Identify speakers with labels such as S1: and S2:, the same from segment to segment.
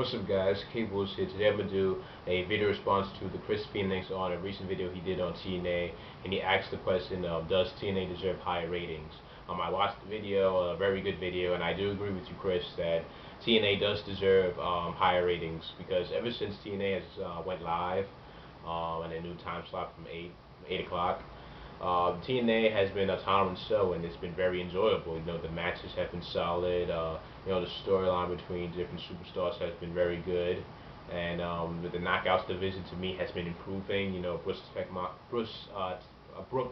S1: What's up guys, Cable's here. Today I'm going to do a video response to the Chris Phoenix on a recent video he did on TNA, and he asked the question, does TNA deserve higher ratings? I watched the video, a very good video, and I do agree with you Chris that TNA does deserve higher ratings, because ever since TNA has went live in a new time slot from 8 o'clock, TNA has been a tolerant show, and it's been very enjoyable. You know, the matches have been solid. You know, the storyline between different superstars has been very good, and with the Knockouts division to me has been improving. You know, Brooke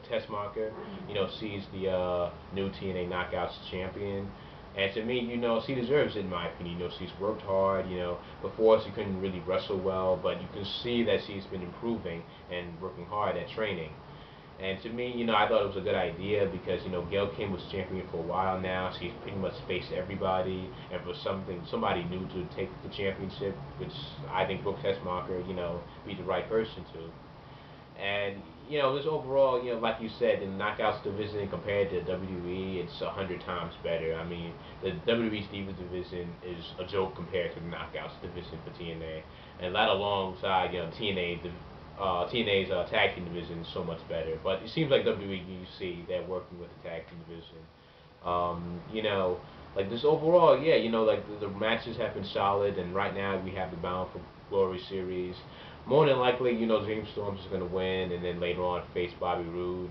S1: Tessmacher, you know, sees the new TNA Knockouts champion. And to me, you know, she deserves it in my opinion. You know, she's worked hard. You know, before she couldn't really wrestle well, but you can see that she's been improving and working hard at training. And to me, you know, I thought it was a good idea because, you know, Gail Kim was champion for a while now. She's pretty much faced everybody. And for somebody new to take the championship, which I think Brooke Tessmacher, you know, be the right person to. And, you know, this overall, you know, like you said, in the Knockouts division compared to WWE, it's 100 times better. I mean, the WWE's Divas division is a joke compared to the Knockouts division for TNA. And that alongside, you know, TNA's tag team division is so much better. But it seems like WWE, you see, they're working with the tag team division. You know, like this overall, yeah, you know, like the matches have been solid, and right now we have the Bound for Glory series. More than likely, you know, James Storms is going to win, and then later on face Bobby Roode.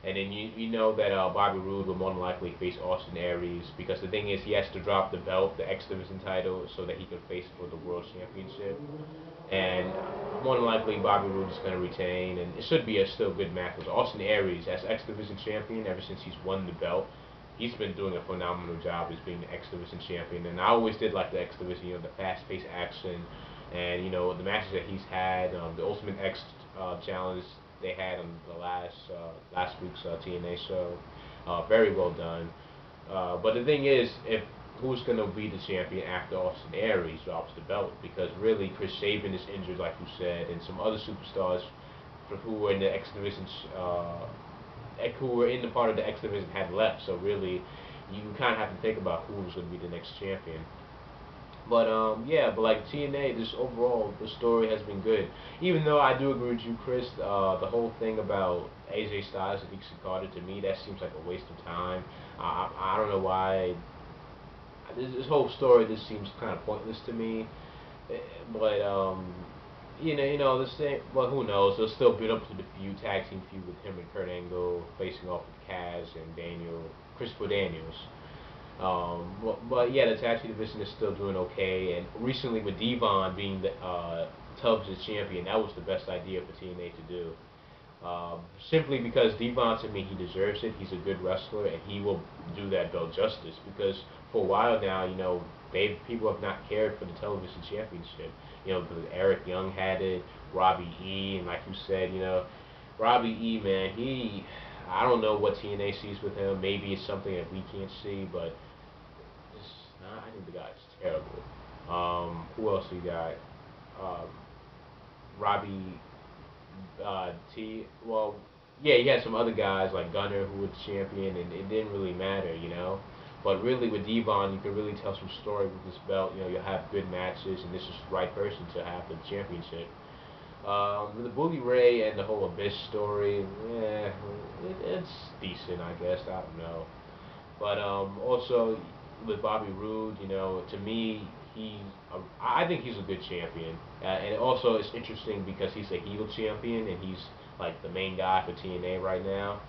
S1: And then you know that Bobby Roode will more than likely face Austin Aries, because the thing is he has to drop the belt, the X Division title, so that he can face for the World Championship. And more than likely Bobby Roode is going to retain, and it should be a still good match. Because Austin Aries, as X Division champion, ever since he's won the belt, he's been doing a phenomenal job as being the X Division champion. And I always did like the X Division, you know, the fast-paced action, and you know the matches that he's had, the Ultimate X challenge they had on the last week's TNA show, very well done. But the thing is, if who's going to be the champion after Austin Aries drops the belt? Because really, Chris Sabin is injured, like you said, and some other superstars who were in the X Division, who were in the part of the X Division had left. So really, you kind of have to think about who's going to be the next champion. But yeah, but like TNA, this overall, the story has been good. Even though I do agree with you, Chris, the whole thing about AJ Styles and Dixie Carter, to me, that seems like a waste of time. I don't know why. This whole story just seems kind of pointless to me. But you know, the same. Well, who knows? They'll still build up to the tag team feud with him and Kurt Angle facing off with Kaz and Christopher Daniels. But yeah, the tag team division is still doing okay. And recently, with Devon being the Tubbs' champion, that was the best idea for TNA to do. Simply because Devon, to me, he deserves it. He's a good wrestler, and he will do that belt justice. Because for a while now, you know, people have not cared for the television championship. You know, Eric Young had it, Robbie E, and like you said, you know, Robbie E, man, I don't know what TNA sees with him. Maybe it's something that we can't see, but I think the guy's terrible. Who else we got? Um, Robbie well, yeah, you had some other guys like Gunner who was champion, and it didn't really matter, you know. But really, with Devon, you can really tell some story with this belt. You know, you'll have good matches, and this is the right person to have the championship. With the Bully Ray and the whole Abyss story, it's decent, I guess. I don't know. But also with Bobby Roode, you know, to me, I think he's a good champion. And also it's interesting because he's a heel champion and he's like the main guy for TNA right now.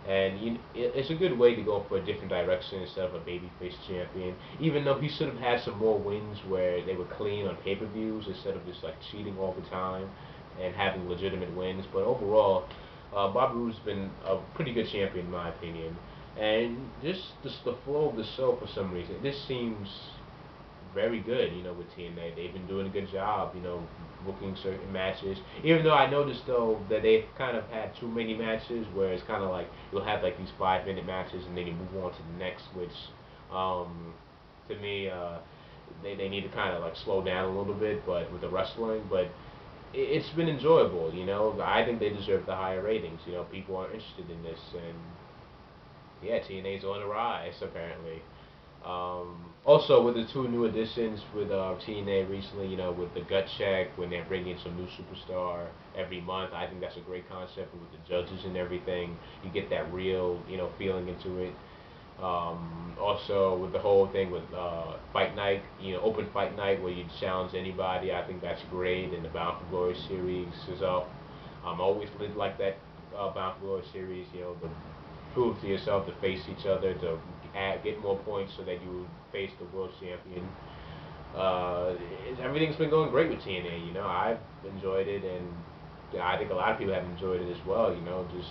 S1: And it's a good way to go for a different direction instead of a babyface champion. Even though he should have had some more wins where they were clean on pay-per-views instead of just like cheating all the time and having legitimate wins. But overall, Bobby Roode's been a pretty good champion in my opinion. And just the flow of the show for some reason, this seems very good, you know, with TNA. They've been doing a good job, you know, booking certain matches. Even though I noticed, though, that they've kind of had too many matches, where it's kind of like you'll have like these 5-minute matches and then you move on to the next, which, to me, they need to kind of like slow down a little bit, but with the wrestling, but it's been enjoyable, you know. I think they deserve the higher ratings, you know. People are interested in this, and yeah, TNA's on the rise, apparently. Also, with the two new additions with TNA recently, with the gut check, when they're bringing some new superstar every month, I think that's a great concept. With the judges and everything, you get that real, feeling into it. Also, with the whole thing with fight night, open fight night where you challenge anybody, I think that's great. And the Bound for Glory series is up. Always lived like that Bound for Glory series, the prove to yourself to face each other to get more points so that you face the world champion. Everything's been going great with TNA. I've enjoyed it, and I think a lot of people have enjoyed it as well. Just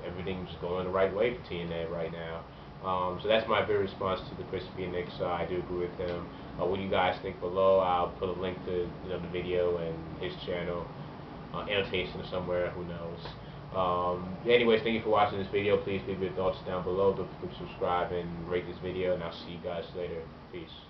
S1: everything's going the right way for TNA right now. So that's my very response to the Chris Phoenix. I do agree with him. What do you guys think below? I'll put a link to the video and his channel, annotation somewhere. Who knows? Anyways, thank you for watching this video. Please leave your thoughts down below. Don't forget to subscribe and rate this video, and I'll see you guys later. Peace.